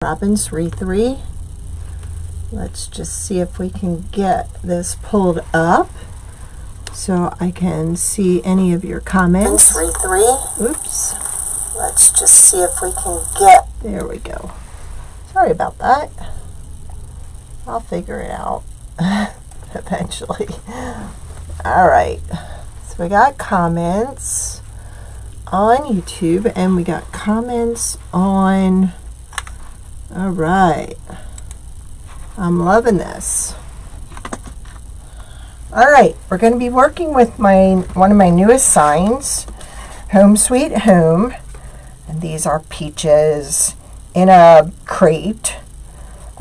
Robin's Wreath 3. Let's just see if we can get this pulled up so I can see any of your comments. Wreath 3. Oops. Let's just see if we can get. There we go. Sorry about that. I'll figure it out eventually. All right. So we got comments on YouTube and we got comments on. All right. I'm loving this. All right, we're going to be working with one of my newest signs, Home Sweet Home. And these are peaches in a crate.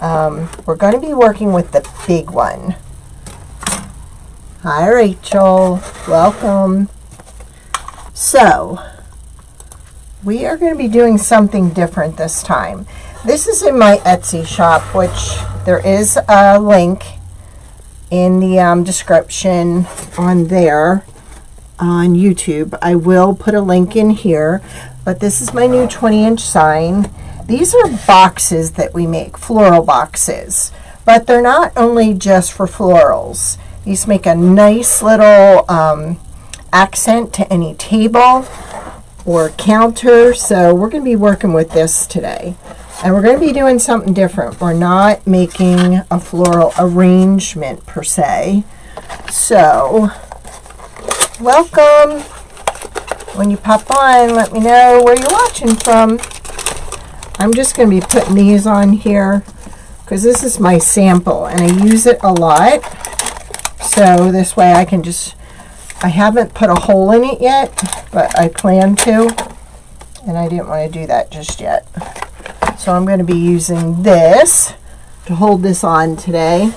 We're going to be working with the big one. Hi, Rachel. Welcome. So, we are going to be doing something different this time. This is in my Etsy shop, which there is a link in the description on there on YouTube. I will put a link in here, but this is my new 20-inch sign. These are boxes that we make, floral boxes, but they're not only just for florals. These make a nice little accent to any table or counter, so we're going to be working with this today. And we're going to be doing something different. We're not making a floral arrangement per se. So, welcome. When you pop on, let me know where you're watching from. I'm just going to be putting these on here because this is my sample and I use it a lot. So this way I can just, I haven't put a hole in it yet, but I plan to. And I didn't want to do that just yet. So I'm going to be using this to hold this on today.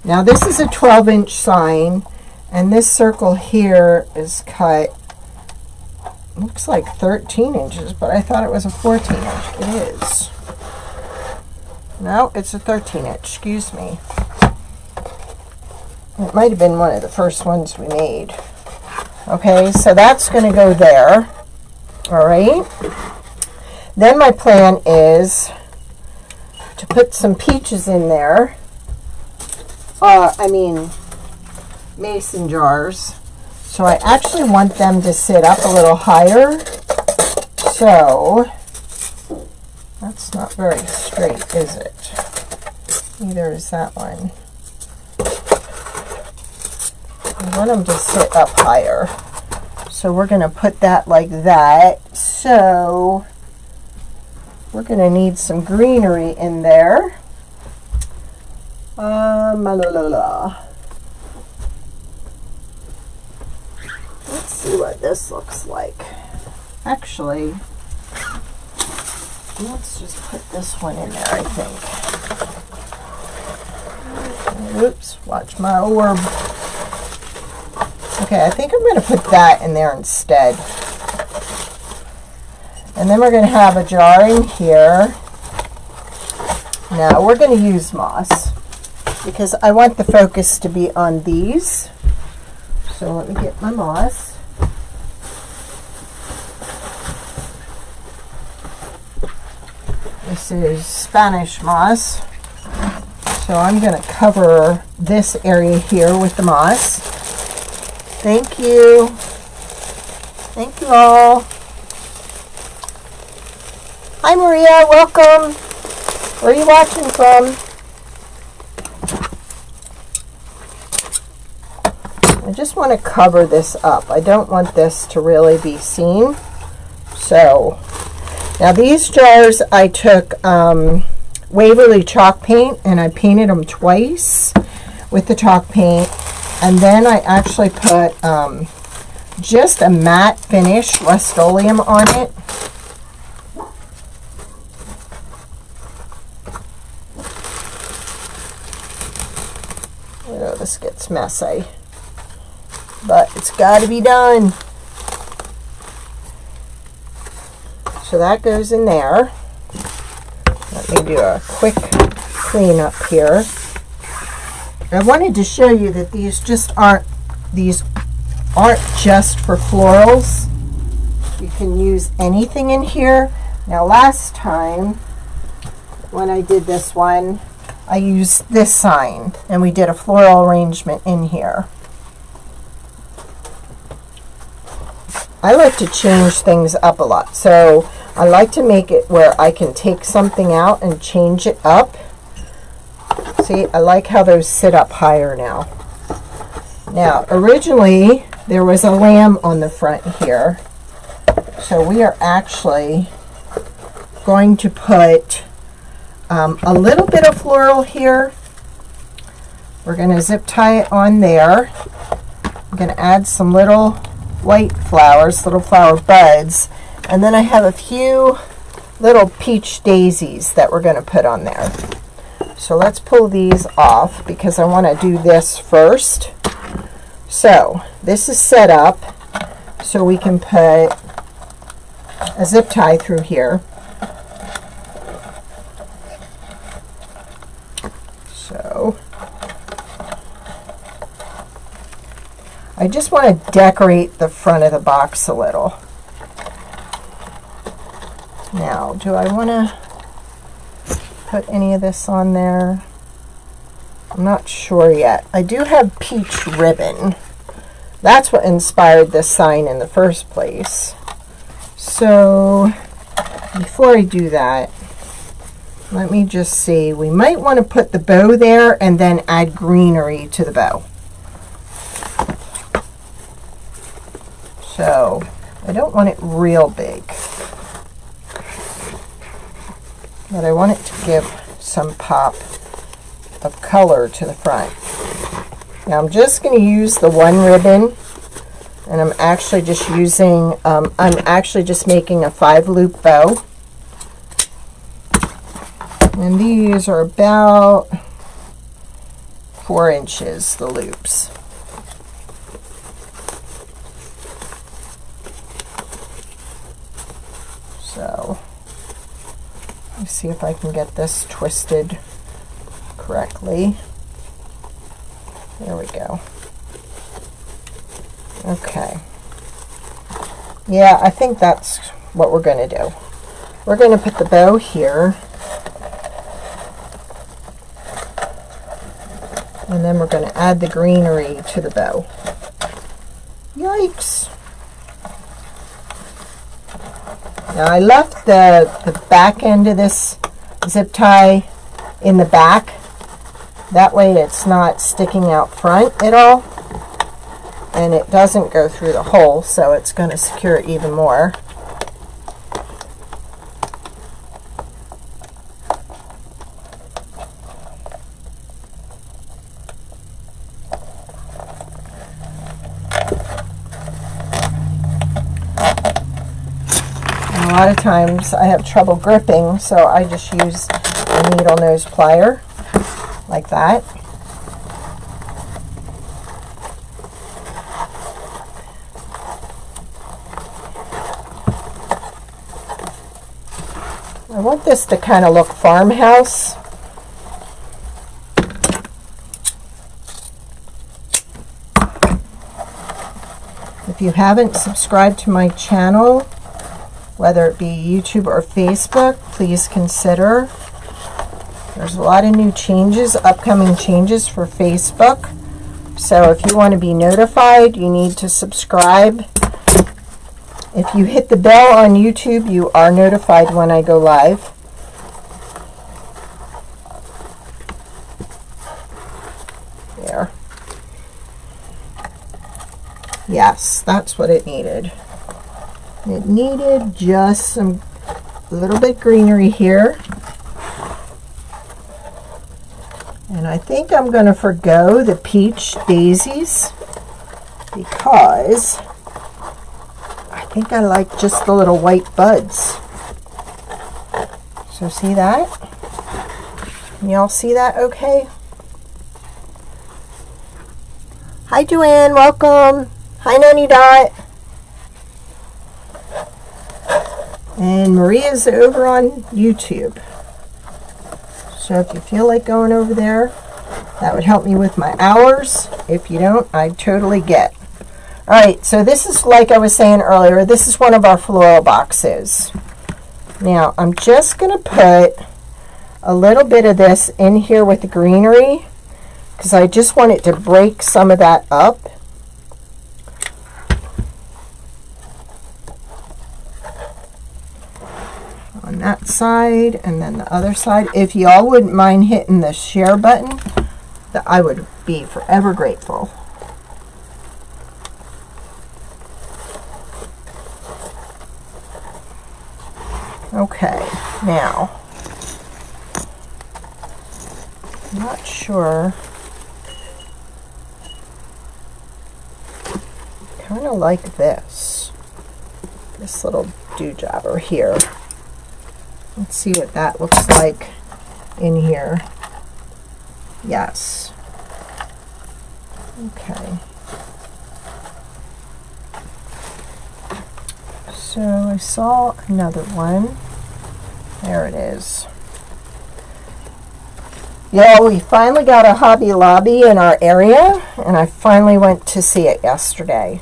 Now this is a 12-inch sign, and this circle here is cut, looks like 13 inches, but I thought it was a 14-inch. It is. No, it's a 13-inch, excuse me. It might have been one of the first ones we made. Okay, so that's going to go there. All right. Then my plan is to put some peaches in there. Mason jars. So I actually want them to sit up a little higher. So that's not very straight, is it? Neither is that one. I want them to sit up higher. So we're going to put that like that. So we're going to need some greenery in there. Let's see what this looks like. Actually, let's just put this one in there, I think. Oops, watch my orb. Okay, I think I'm going to put that in there instead. And then we're going to have a jar in here. Now we're going to use moss because I want the focus to be on these. So let me get my moss. This is Spanish moss. So I'm going to cover this area here with the moss. Thank you. Thank you all. Hi Maria, welcome. Where are you watching from? I just want to cover this up. I don't want this to really be seen. So, now these jars I took Waverly chalk paint and I painted them twice with the chalk paint. And then I actually put just a matte finish Rustoleum on it. This gets messy, but it's got to be done. So that goes in there. Let me do a quick clean up here. I wanted to show you that these aren't just for florals. You can use anything in here. Now last time when I did this one, I used this sign, and we did a floral arrangement in here. I like to change things up a lot, so I like to make it where I can take something out and change it up. See, I like how those sit up higher now. Now, originally, there was a lamb on the front here, so we are actually going to put a little bit of floral here. We're going to zip tie it on there. I'm going to add some little white flowers, little flower buds, and then I have a few little peach daisies that we're going to put on there. So let's pull these off because I want to do this first. So this is set up so we can put a zip tie through here. So I just want to decorate the front of the box a little. Now, do I want to put any of this on there? I'm not sure yet. I do have peach ribbon. That's what inspired this sign in the first place. So before I do that, let me just see. We might want to put the bow there and then add greenery to the bow. So I don't want it real big, but I want it to give some pop of color to the front. Now I'm just going to use the one ribbon, and I'm actually just using, I'm actually just making a 5-loop bow. And these are about 4 inches, the loops. So, let's see if I can get this twisted correctly. There we go. Okay. Yeah, I think that's what we're going to do. We're going to put the bow here. And then we're going to add the greenery to the bow. Yikes! Now I left the back end of this zip tie in the back. That way it's not sticking out front at all. And it doesn't go through the hole, so it's going to secure it even more. A lot of times I have trouble gripping, so I just use a needle nose plier like that. I want this to kind of look farmhouse. If you haven't subscribed to my channel, whether it be YouTube or Facebook, please consider. There's a lot of new changes, upcoming changes for Facebook. So if you want to be notified, you need to subscribe. If you hit the bell on YouTube, you are notified when I go live. There. Yes, that's what it needed. It needed just a little bit greenery here. And I think I'm going to forgo the peach daisies because I think I like just the little white buds. So see that? Can y'all see that okay? Hi Joanne, welcome. Hi Nanny Dot. And Maria's over on YouTube. So if you feel like going over there, that would help me with my hours. If you don't, I totally get. Alright, so this is, like I was saying earlier, this is one of our floral boxes. Now, I'm just going to put a little bit of this in here with the greenery because I just want it to break some of that up. On that side and then the other side. If y'all wouldn't mind hitting the share button, that I would be forever grateful. Okay, now I'm not sure. Kind of like this little dewjabber here. Let's see what that looks like in here. Yes. Okay. So I saw another one. There it is. Yeah, we finally got a Hobby Lobby in our area, and I finally went to see it yesterday.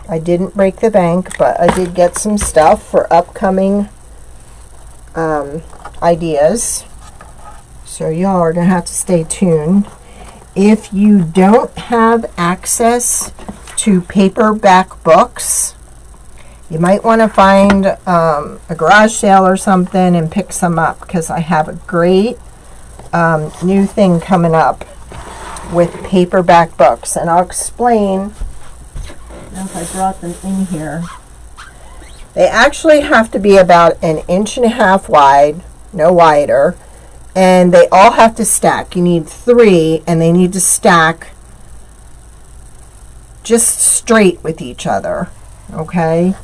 I didn't break the bank, but I did get some stuff for upcoming ideas. So y'all are going to have to stay tuned. If you don't have access to paperback books, you might want to find a garage sale or something and pick some up, because I have a great new thing coming up with paperback books, and I'll explain. I don't know if I brought them in here. They actually have to be about 1.5 inches wide, no wider, and they all have to stack. You need 3, and they need to stack just straight with each other, okay?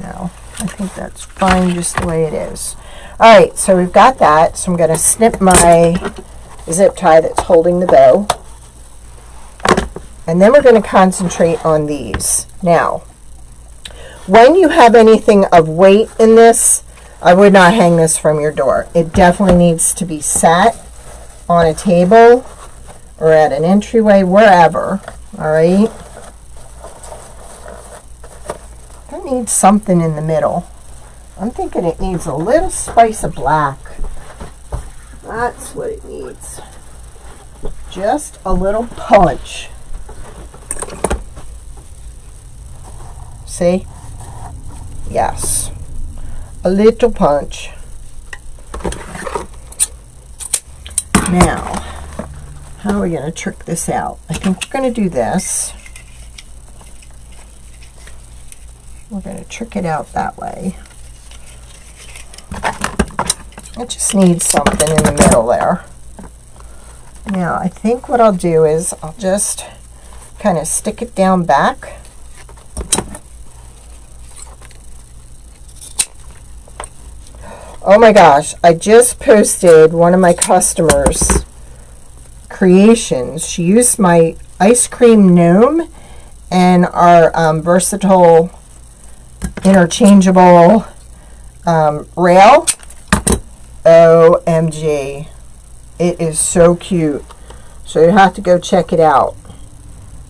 No, I think that's fine just the way it is. All right, so we've got that, so I'm going to snip my zip tie that's holding the bow. And then we're going to concentrate on these. Now, when you have anything of weight in this, I would not hang this from your door. It definitely needs to be sat on a table or at an entryway, wherever. All right? That needs something in the middle. I'm thinking it needs a little spice of black. That's what it needs. Just a little punch. See? Yes. A little punch. Now, how are we going to trick this out? I think we're going to do this. We're going to trick it out that way. It just needs something in the middle there. Now, I think what I'll do is I'll just kind of stick it down back. Oh my gosh, I just posted one of my customers' creations. She used my ice cream gnome and our versatile interchangeable rail. OMG. It is so cute. So you have to go check it out.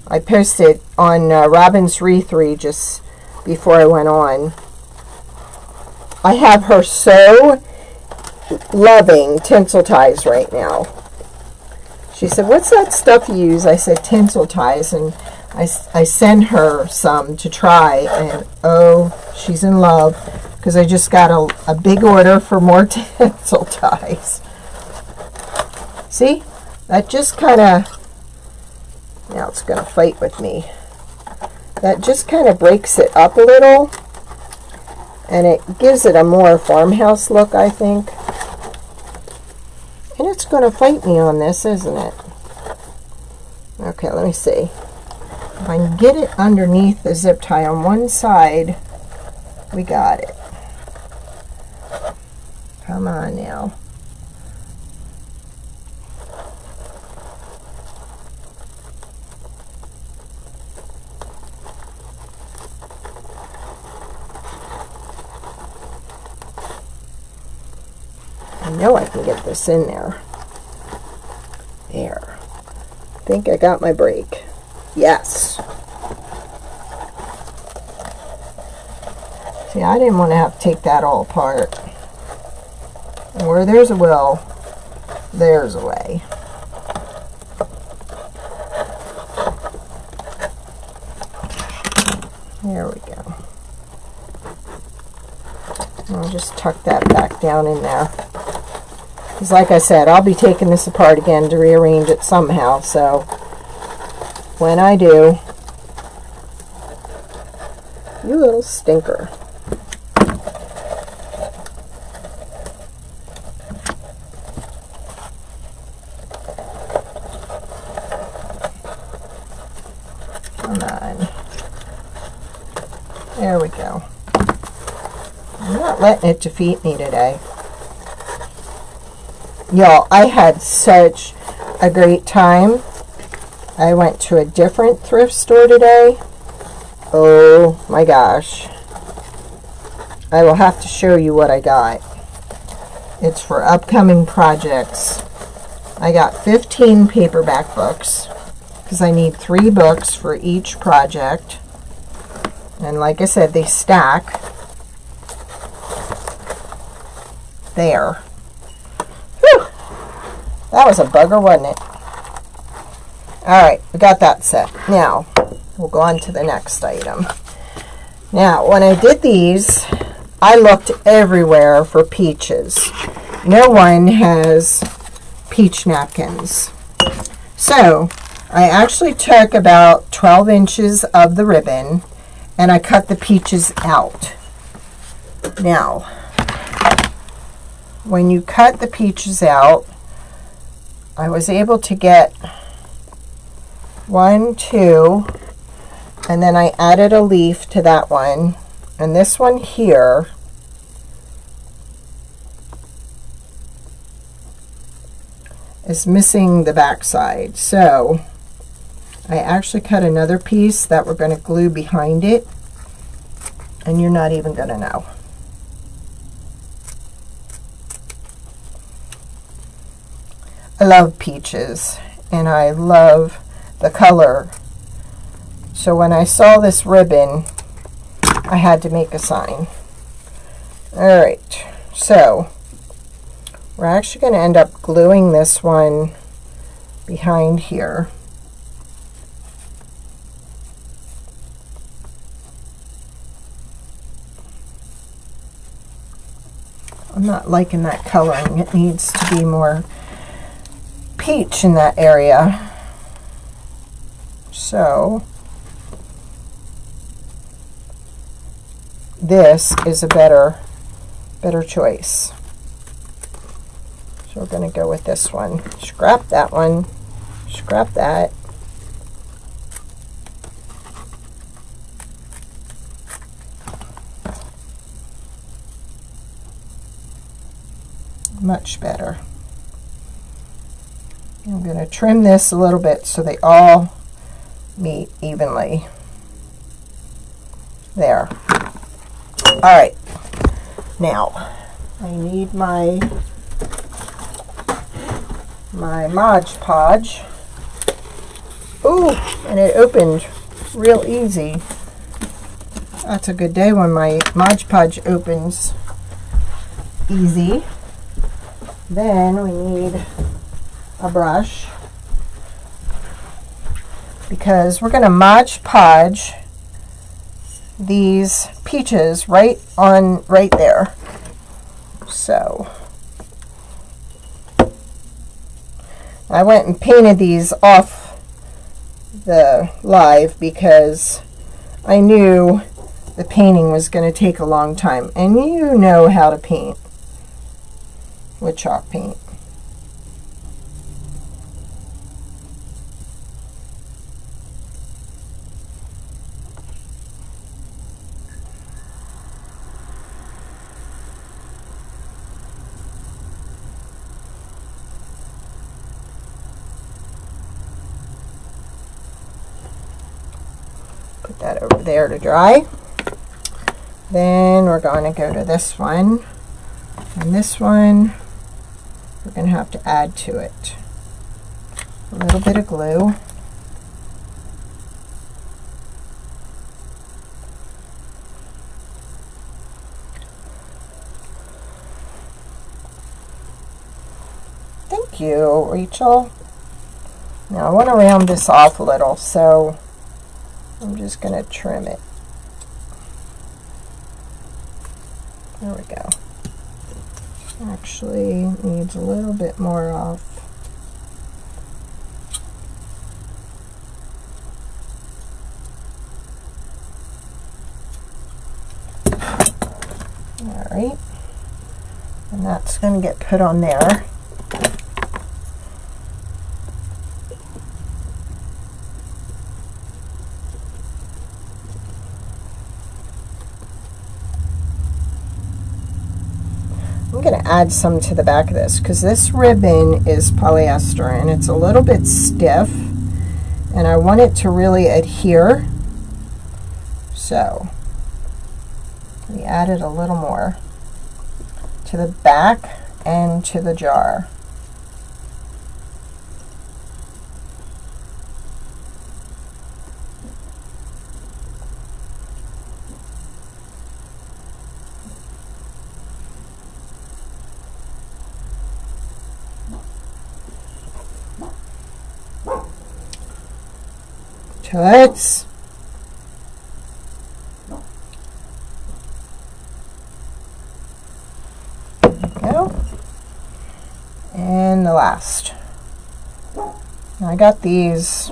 I posted on Robin's Re3 just before I went on. I have her so loving tinsel ties right now. She said, "What's that stuff you use?" I said, "Tinsel ties." And I sent her some to try, and oh, she's in love, because I just got a big order for more tinsel ties. See? That just kind of, now it's going to fight with me. That just kind of breaks it up a little. And it gives it a more farmhouse look, I think. And it's going to fight me on this, isn't it? Okay, let me see. If I can get it underneath the zip tie on one side, we got it. Come on now. I know I can get this in there. There. I think I got my break. Yes. See, I didn't want to have to take that all apart. And where there's a will, there's a way. There we go. I'll just tuck that back down in there. Because like I said, I'll be taking this apart again to rearrange it somehow. So when I do, you little stinker. Come on. There we go. I'm not letting it defeat me today. Y'all, I had such a great time. I went to a different thrift store today. Oh my gosh. I will have to show you what I got. It's for upcoming projects. I got 15 paperback books because I need 3 books for each project. And like I said, they stack. There. Whew. That was a bugger, wasn't it? Alright, we got that set. Now, we'll go on to the next item. Now, when I did these, I looked everywhere for peaches. No one has peach napkins. So, I actually took about 12 inches of the ribbon and I cut the peaches out. Now, when you cut the peaches out, I was able to get 1, 2, and then I added a leaf to that one, and this one here is missing the back side. So I actually cut another piece that we're going to glue behind it, and you're not even going to know. I love peaches, and I love the color. So when I saw this ribbon, I had to make a sign. Alright, so we're actually going to end up gluing this one behind here. I'm not liking that coloring. It needs to be more peach in that area. So this is a better choice. So we're going to go with this one. Scrap that one. Scrap that. Much better. I'm going to trim this a little bit so they all meet evenly. There. Alright. Now, I need my Mod Podge. Ooh, and it opened real easy. That's a good day when my Mod Podge opens easy. Then we need a brush, because we're going to Mod Podge these peaches right there. So I went and painted these off the live because I knew the painting was going to take a long time, and you know how to paint with chalk paint. Put that over there to dry. Then we're going to go to this one, and this one we're going to have to add to it a little bit of glue. Thank you, Rachel. Now I want to round this off a little, so I'm just going to trim it. There we go. Actually needs a little bit more off. All right, and that's going to get put on there. I'm going to add some to the back of this because this ribbon is polyester and it's a little bit stiff and I want it to really adhere. So we added a little more to the back and to the jar. Toots. There we go. And the last. Now I got these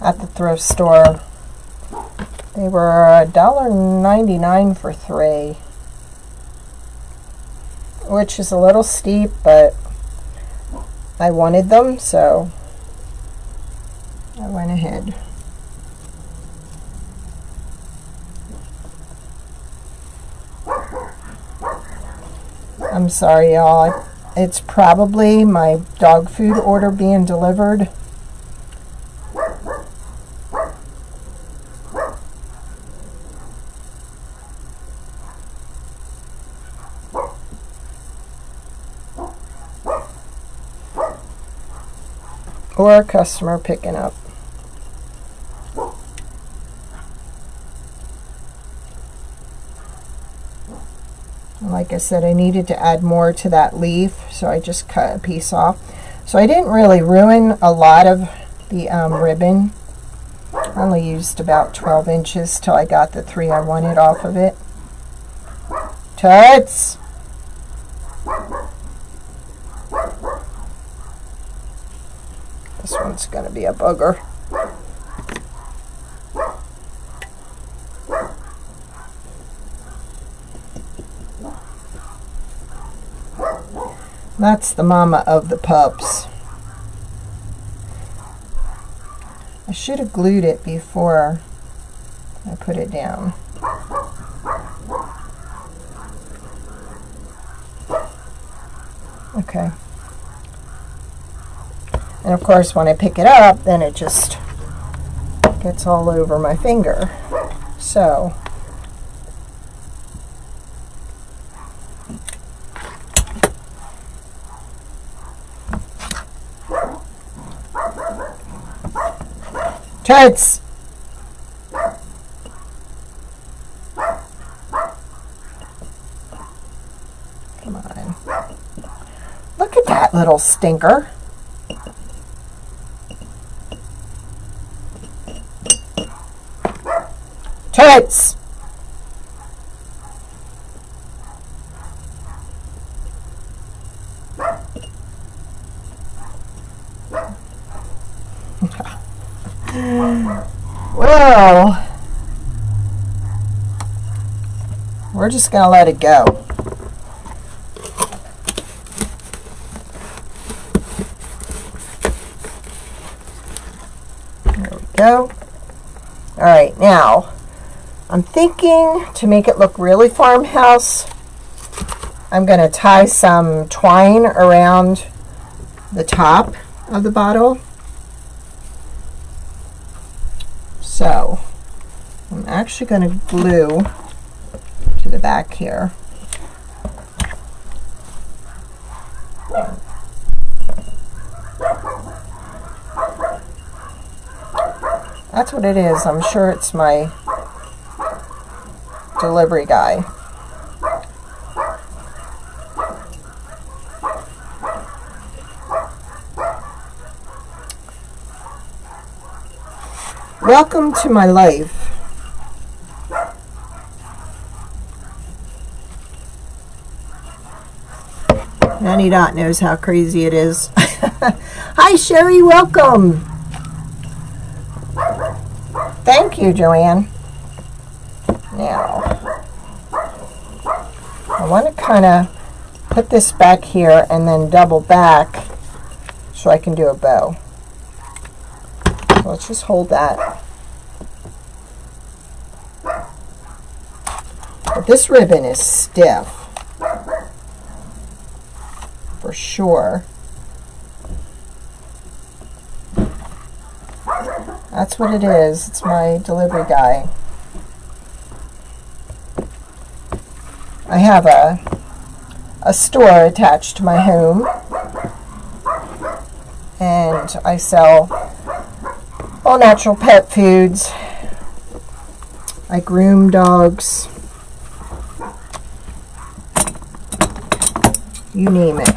at the thrift store. They were $1.99 for 3, which is a little steep, but I wanted them, so I went ahead. I'm sorry, y'all. It's probably my dog food order being delivered. Or a customer picking up. Like I said, I needed to add more to that leaf, so I just cut a piece off. So I didn't really ruin a lot of the ribbon. I only used about 12 inches till I got the 3 I wanted off of it. Toots! This one's going to be a booger. That's the mama of the pups. I should have glued it before I put it down. Okay. And of course when I pick it up, then it just gets all over my finger. So Toots! Come on. Look at that little stinker. Toots! Well, we're just going to let it go. There we go. All right, now I'm thinking to make it look really farmhouse, I'm going to tie some twine around the top of the bottle. So I'm actually going to glue to the back here. That's what it is. I'm sure it's my delivery guy. Welcome to my life. Nanny Dot knows how crazy it is. Hi, Sherry. Welcome. Thank you, Joanne. Now, I want to kind of put this back here and then double back so I can do a bow. So let's just hold that. But this ribbon is stiff, for sure. That's what it is. It's my delivery guy. I have a store attached to my home, and I sell all natural pet foods. I groom dogs. You name it.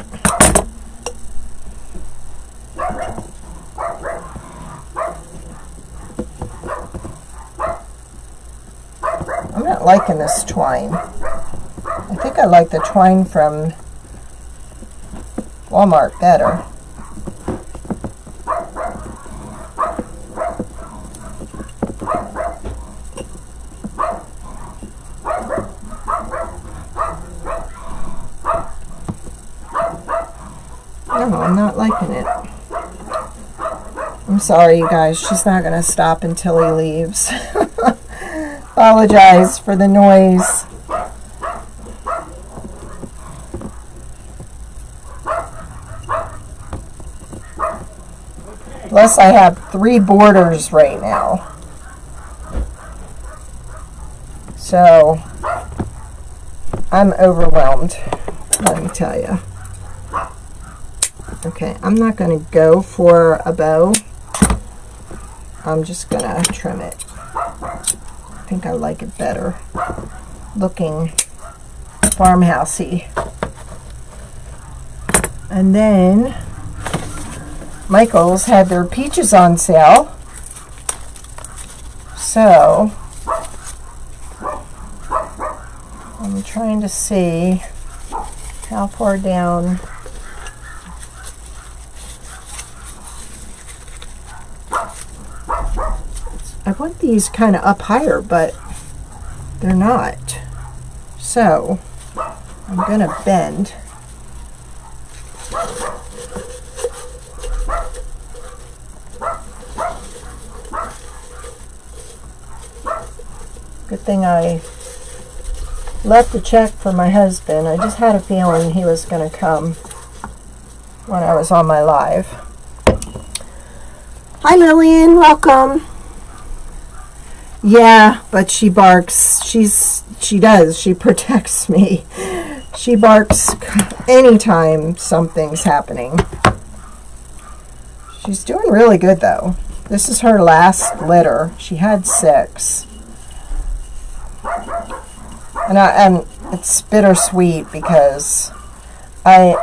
I'm not liking this twine. I think I like the twine from Walmart better. No, I'm not liking it. I'm sorry, you guys. She's not going to stop until he leaves. Apologize for the noise. Plus, I have 3 borders right now. So, I'm overwhelmed, let me tell you. Okay, I'm not going to go for a bow. I'm just going to trim it. I think I like it better looking farmhousey. And then Michael's had their peaches on sale. So I'm trying to see how far down. I want these kind of up higher, but they're not. So I'm going to bend. Good thing I left a check for my husband. I just had a feeling he was going to come when I was on my live. Hi, Lillian. Welcome. Yeah, but she barks. She does. She protects me. She barks anytime something's happening. She's doing really good, though. This is her last litter. She had 6. And it's bittersweet because her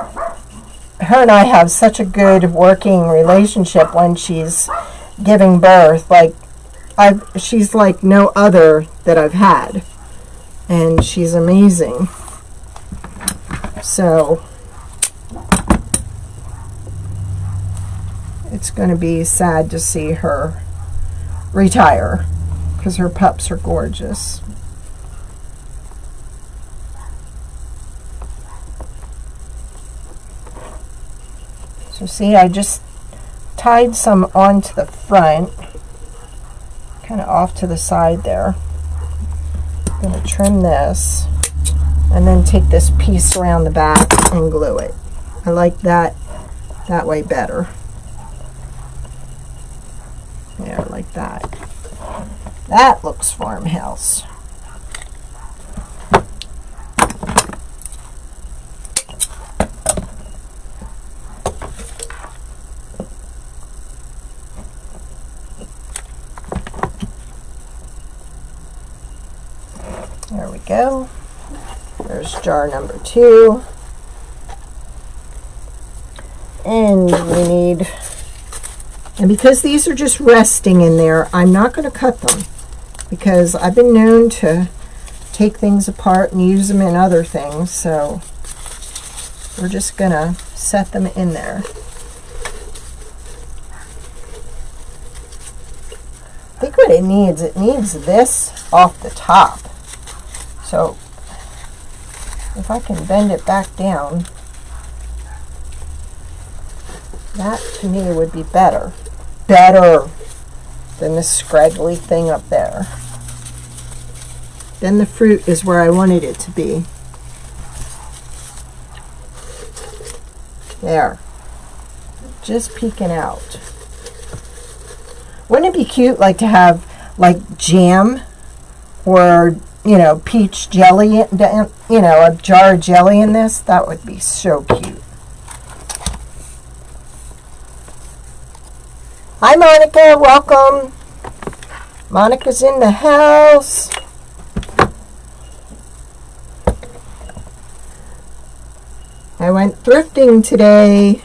and I have such a good working relationship when she's giving birth. Like, she's like no other that I've had, and she's amazing. So it's going to be sad to see her retire because her pups are gorgeous. So see, I just tied some onto the front, kind of off to the side there. I'm going to trim this and then take this piece around the back and glue it. I like that way better. Yeah, like that. That looks farmhouse. There we go. There's jar number 2. And we need And because these are just resting in there, I'm not going to cut them, because I've been known to take things apart and use them in other things. So we're just going to set them in there. I think what it needs this off the top. So if I can bend it back down, that to me would be better than this scraggly thing up there. Then the fruit is where I wanted it to be. There, just peeking out. Wouldn't it be cute, like, to have like jam or, you know, peach jelly, you know, a jar of jelly in this? That would be so cute. Hi, Monica, welcome. Monica's in the house. I went thrifting today.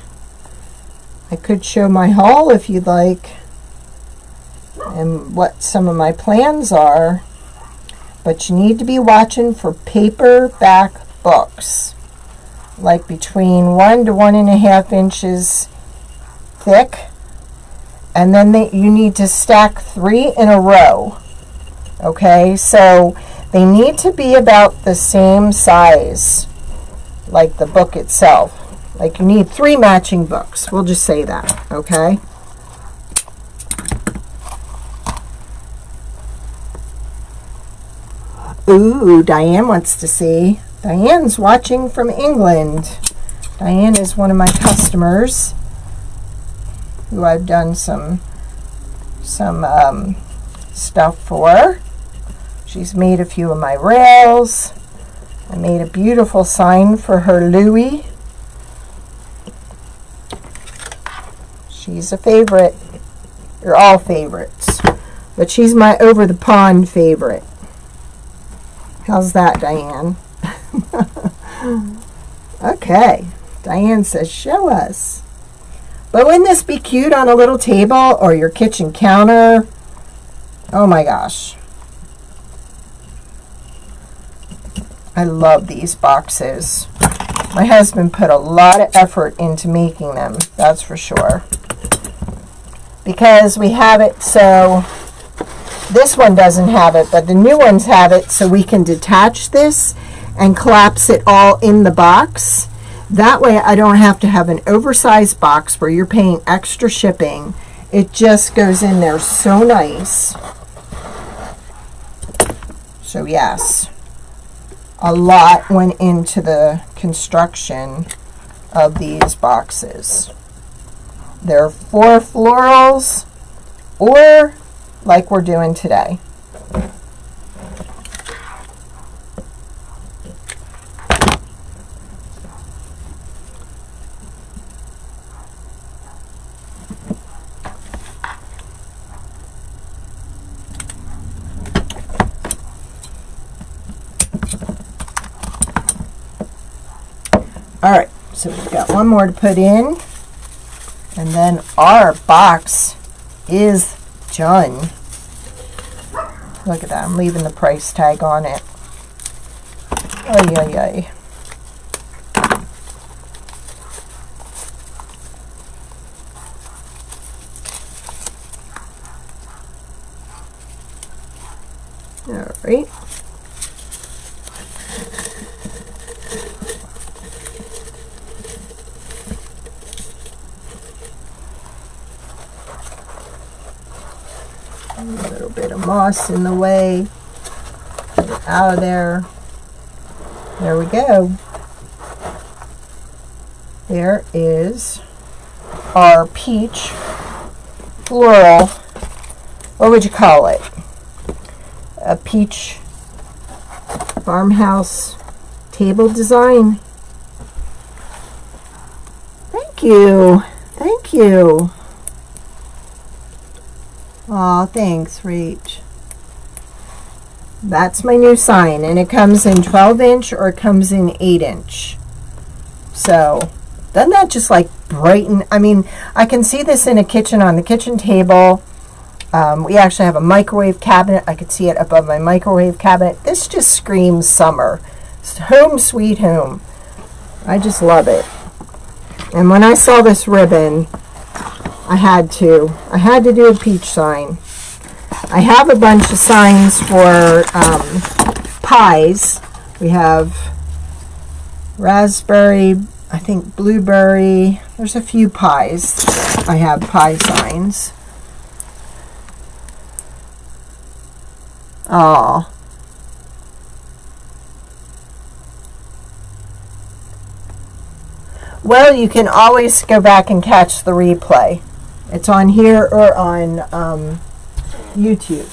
I could show my haul if you'd like, and what some of my plans are, but you need to be watching for paperback books, like between 1 to 1.5 inches thick, and then you need to stack 3 in a row. Okay, so they need to be about the same size, like the book itself. Like, you need 3 matching books. We'll just say that, okay? Ooh, Diane wants to see. Diane's watching from England. Diane is one of my customers who I've done some stuff for. She's made a few of my rails. I made a beautiful sign for her Louie. She's a favorite. They're all favorites, but she's my over the pond favorite. How's that, Diane? Okay, Diane says show us. But wouldn't this be cute on a little table or your kitchen counter? Oh my gosh. I love these boxes. My husband put a lot of effort into making them, that's for sure. Because we have it so, this one doesn't have it, but the new ones have it so we can detach this and collapse it all in the box. That way I don't have to have an oversized box where you're paying extra shipping. It just goes in there so nice. So yes, a lot went into the construction of these boxes. They're 4 florals, or like we're doing today. All right, so we've got one more to put in, and then our box is done. Look at that, I'm leaving the price tag on it. Ay, ay, ay. All right. A little bit of moss in the way. Get it out of there. There we go. There is our peach floral. What would you call it? A peach farmhouse table design. Thank you. Thank you. Aw, thanks, Rach. That's my new sign, and it comes in 12-inch or it comes in 8-inch. So Doesn't that just like brighten? I mean, I can see this in a kitchen, on the kitchen table. We actually have a microwave cabinet. I could see it above my microwave cabinet. This just screams summer. Home sweet home. I just love it. And when I saw this ribbon, I had to do a peach sign. I have a bunch of signs for pies. We have raspberry, I think blueberry. There's a few pies. I have pie signs. Oh. Well, you can always go back and catch the replay. It's on here or on YouTube.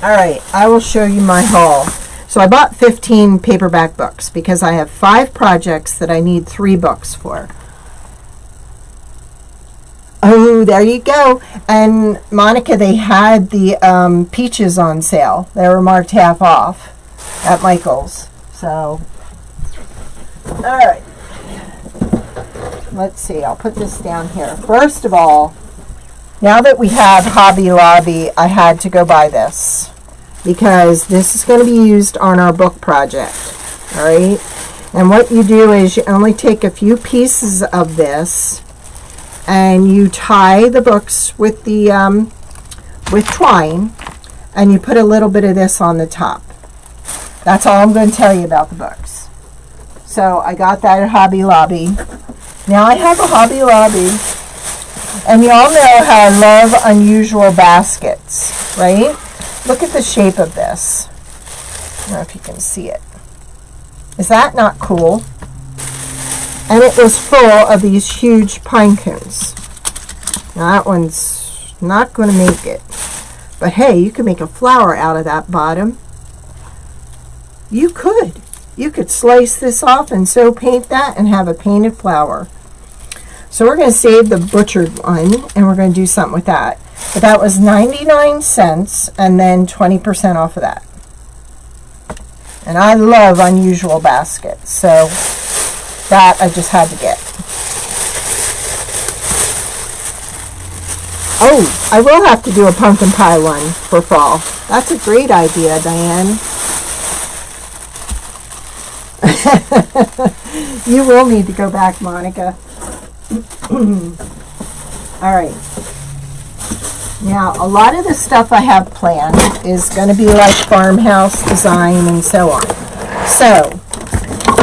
Alright, I will show you my haul. So I bought 15 paperback books because I have 5 projects that I need 3 books for. Oh, there you go. And Monica, they had the peaches on sale. They were marked half off at Michael's. So, alright. Let's see, I'll put this down here. First of all, now that we have Hobby Lobby, I had to go buy this because this is going to be used on our book project. All right, and what you do is you only take a few pieces of this and you tie the books with the with twine, and you put a little bit of this on the top. That's all I'm going to tell you about the books. So I got that at Hobby Lobby. Now I have a Hobby Lobby, and y'all know how I love unusual baskets, right? Look at the shape of this. I don't know if you can see it. Is that not cool? And it was full of these huge pine cones. Now that one's not going to make it. But hey, you could make a flower out of that bottom. You could. You could slice this off and so paint that and have a painted flower. So we're going to save the butchered one and we're going to do something with that. But that was 99 cents and then 20% off of that. And I love unusual baskets, so that I just had to get. Oh, I will have to do a pumpkin pie one for fall. That's a great idea, Diane. You will need to go back, Monica. All right. Now, a lot of the stuff I have planned is going to be like farmhouse design and so on. So,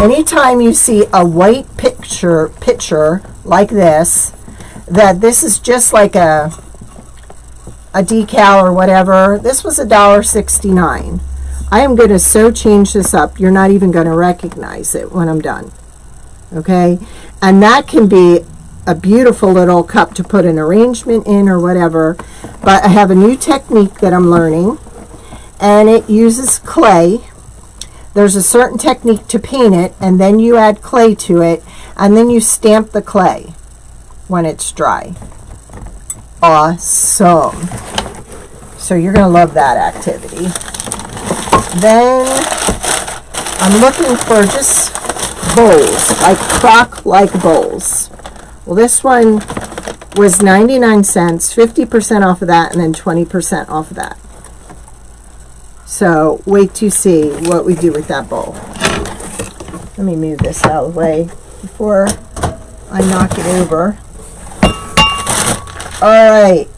anytime you see a white picture like this, that this is just like a decal or whatever, this was $1.69. I am going to so change this up, you're not even going to recognize it when I'm done. Okay? And that can be a beautiful little cup to put an arrangement in or whatever. But I have a new technique that I'm learning, and it uses clay. There's a certain technique to paint it, and then you add clay to it, and then you stamp the clay when it's dry. Awesome. So you're going to love that activity. Then I'm looking for just bowls, like crock-like bowls. Well, this one was 99 cents, 50% off of that, and then 20% off of that. So wait to see what we do with that bowl. Let me move this out of the way before I knock it over. All right.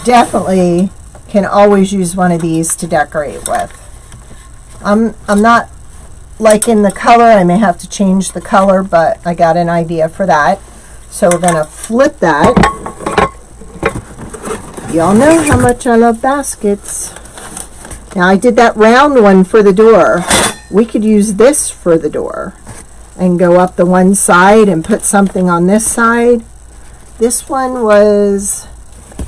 Definitely can always use one of these to decorate with. I'm not liking the color. I may have to change the color, but I got an idea for that. So we're going to flip that. Y'all know how much I love baskets. Now I did that round one for the door. We could use this for the door and go up the one side and put something on this side. This one was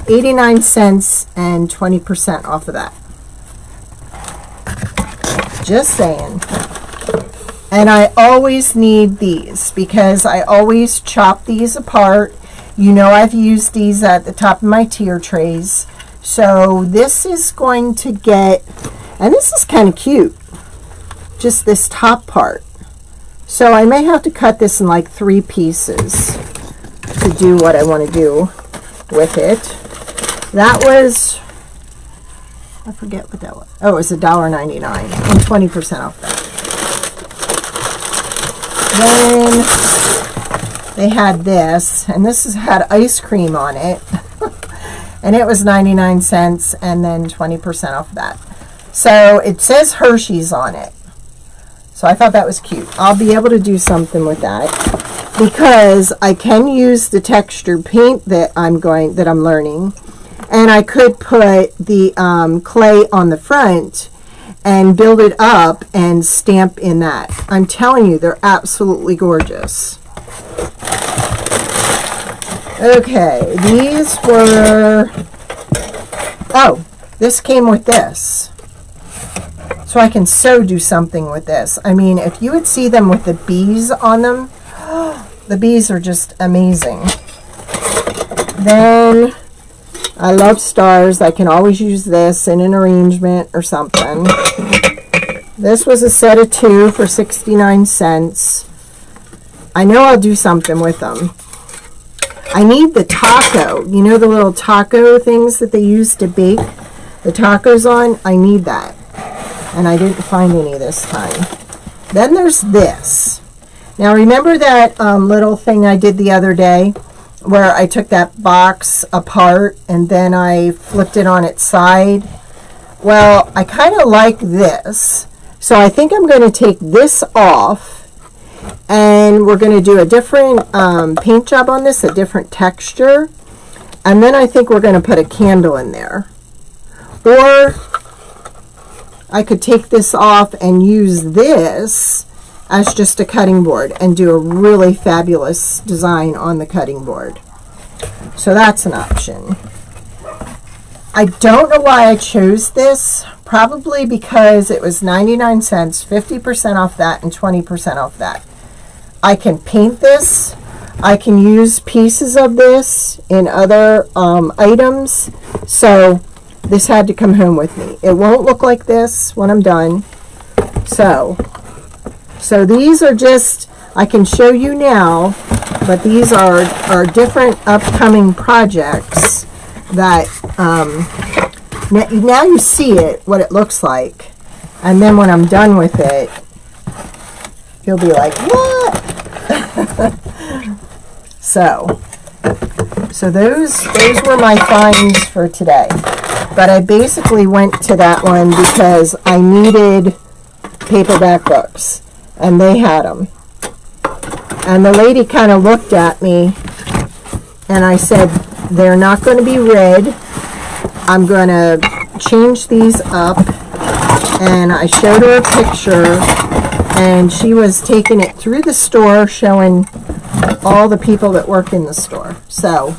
89 cents and 20% off of that. Just saying. And I always need these because I always chop these apart. You know, I've used these at the top of my tier trays. So this is going to get, and this is kind of cute, just this top part. So I may have to cut this in like 3 pieces to do what I want to do with it. That was, I forget what that was. Oh, it was $1.99 and 20% off that. Then they had this, and this had ice cream on it. And it was 99 cents and then 20% off that. So it says Hershey's on it. So I thought that was cute. I'll be able to do something with that because I can use the textured paint that I'm learning, and I could put the clay on the front and build it up and stamp in that. I'm telling you, they're absolutely gorgeous. Okay, these were, oh, this came with this. So I can do something with this. I mean, if you would see them with the bees on them, the bees are just amazing. Then, I love stars. I can always use this in an arrangement or something. This was a set of 2 for 69 cents. I know I'll do something with them. I need the taco. You know the little taco things that they use to bake the tacos on? I need that. And I didn't find any this time. Then there's this. Now remember that little thing I did the other day where I took that box apart and then I flipped it on its side? Well, I kind of like this. So I think I'm going to take this off and we're going to do a different paint job on this, a different texture. And then I think we're going to put a candle in there. Or I could take this off and use this as just a cutting board and do a really fabulous design on the cutting board. So that's an option. I don't know why I chose this. Probably because it was 99 cents, 50% off that, and 20% off that. I can paint this. I can use pieces of this in other items. So this had to come home with me. It won't look like this when I'm done. So these are just, I can show you now, but these are different upcoming projects that now you see it, what it looks like. And then when I'm done with it, you'll be like, what? So those were my finds for today. But I basically went to that one because I needed paperback books, and they had them. And the lady kind of looked at me, and I said, they're not going to be red. I'm going to change these up. And I showed her a picture, and she was taking it through the store, showing all the people that work in the store. So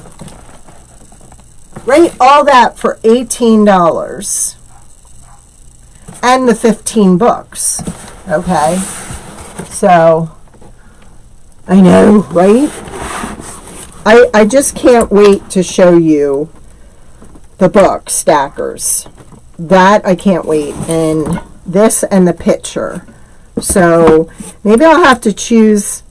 rate all that for $18 and the 15 books. Okay, so I know, right? I just can't wait to show you the book stackers. That I can't wait. And this and the picture. So maybe I'll have to choose.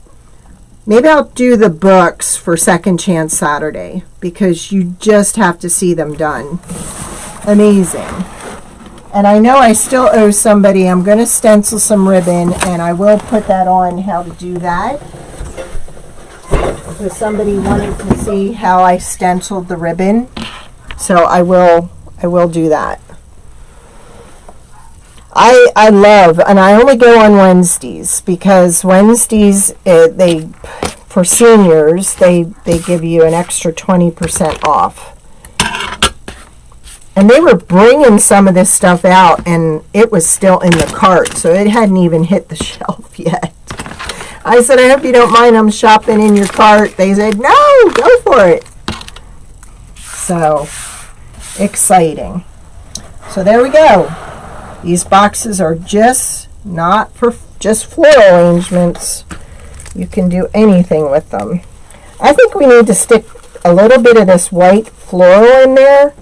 Maybe I'll do the books for Second Chance Saturday because you just have to see them done. Amazing. And I know I still owe somebody. I'm going to stencil some ribbon, and I will put that on how to do that. Because somebody wanted to see how I stenciled the ribbon. So I will do that. I love, and I only go on Wednesdays because Wednesdays, for seniors, they give you an extra 20% off. And they were bringing some of this stuff out, and it was still in the cart, so it hadn't even hit the shelf yet. I said, I hope you don't mind I'm shopping in your cart. They said, no, go for it. So, exciting. So there we go. These boxes are just not for just floral arrangements. You can do anything with them. I think we need to stick a little bit of this white floral in there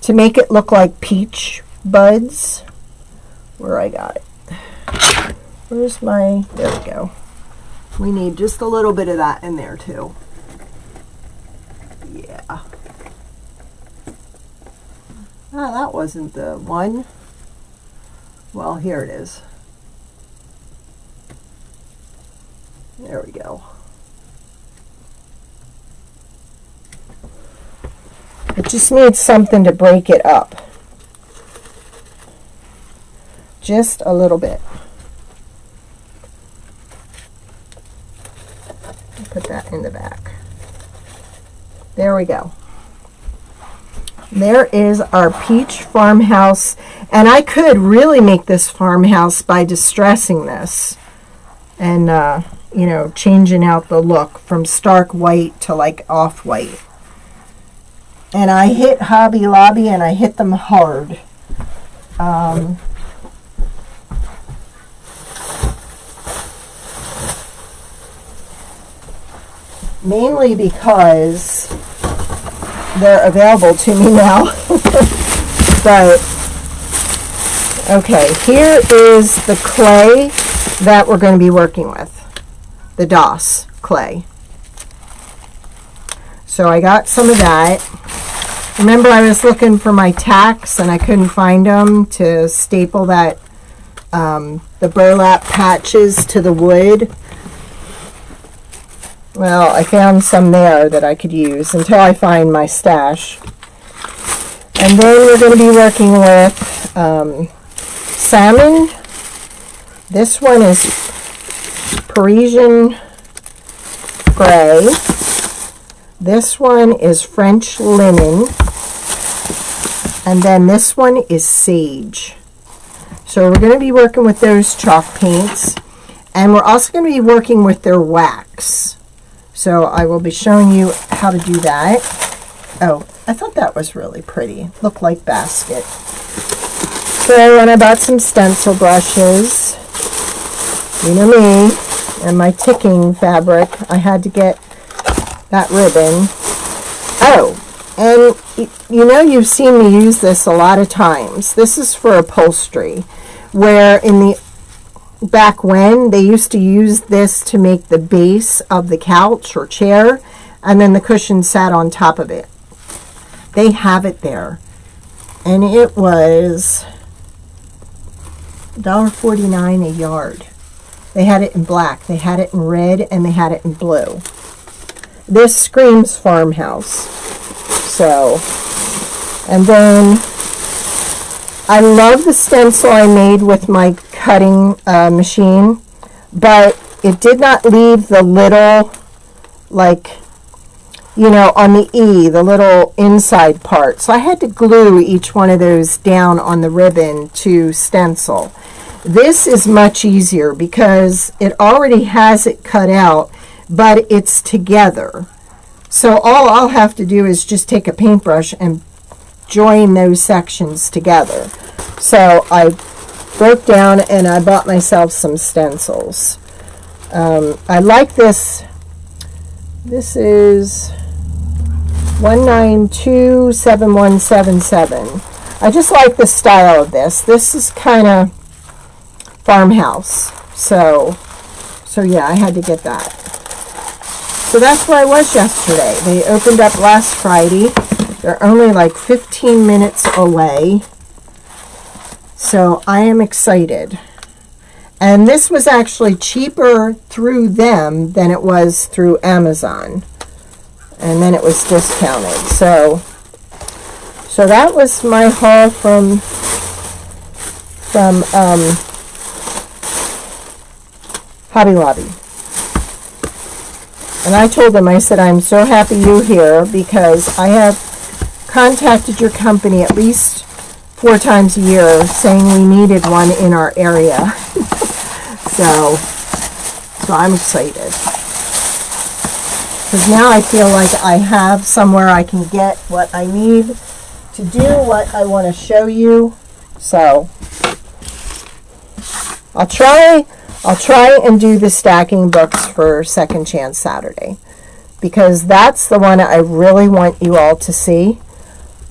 to make it look like peach buds. Where I got it. Where's my, there we go. We need just a little bit of that in there too. Yeah. Ah, that wasn't the one. Well, here it is. There we go. It just needs something to break it up. Just a little bit. Put that in the back. There we go. There is our peach farmhouse, and I could really make this farmhouse by distressing this and you know, changing out the look from stark white to like off-white. And I hit Hobby Lobby and I hit them hard. Mainly because they're available to me now. But okay, here is the clay that we're going to be working with, the DOS clay. So I got some of that. Remember, I was looking for my tacks and I couldn't find them to staple that the burlap patches to the wood. Well, I found some there that I could use until I find my stash. And then we're going to be working with salmon. This one is Parisian gray. This one is French linen. And then this one is sage. So we're going to be working with those chalk paints. And we're also going to be working with their wax. So I will be showing you how to do that. Oh, I thought that was really pretty. Looked like basket. So, and I bought some stencil brushes. You know me and my ticking fabric. I had to get that ribbon. Oh, and you know, you've seen me use this a lot of times. This is for upholstery, where in the back when they used to use this to make the base of the couch or chair, and then the cushion sat on top of it. They have it there, and it was $1.49 a yard. They had it in black, they had it in red, and they had it in blue. This screams farmhouse. So, and then I love the stencil I made with my cutting machine, but it did not leave the little, like, you know, on the E, the little inside part. So I had to glue each one of those down on the ribbon to stencil. This is much easier because it already has it cut out, but it's together. So all I'll have to do is just take a paintbrush and join those sections together. So I broke down and I bought myself some stencils. I like this. This is 1927177. I just like the style of this. This is kind of farmhouse. So yeah, I had to get that. So that's where I was yesterday. They opened up last Friday. They're only like 15 minutes away. So I am excited. And this was actually cheaper through them than it was through Amazon. And then it was discounted. So that was my haul from Hobby Lobby. And I told them, I said, I'm so happy you're here because I have contacted your company at least 4 times a year saying we needed one in our area. so I'm excited. Because now I feel like I have somewhere I can get what I need to do what I want to show you. So I'll try and do the stacking books for Second Chance Saturday, because that's the one I really want you all to see,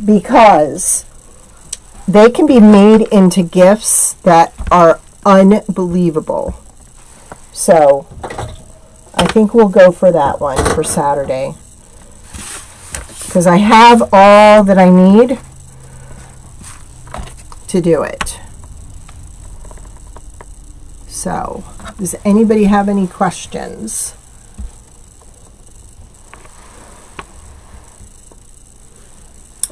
because they can be made into gifts that are unbelievable. So I think we'll go for that one for Saturday, because I have all that I need to do it. So, does anybody have any questions?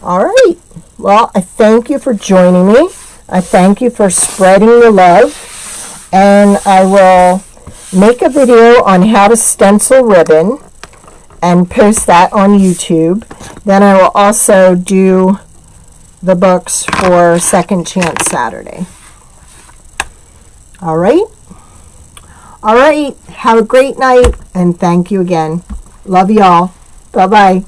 All right. Well, I thank you for joining me. I thank you for spreading the love. And I will make a video on how to stencil ribbon and post that on YouTube. Then I will also do the books for Second Chance Saturday. All right. All right. Have a great night, and thank you again. Love y'all. Bye-bye.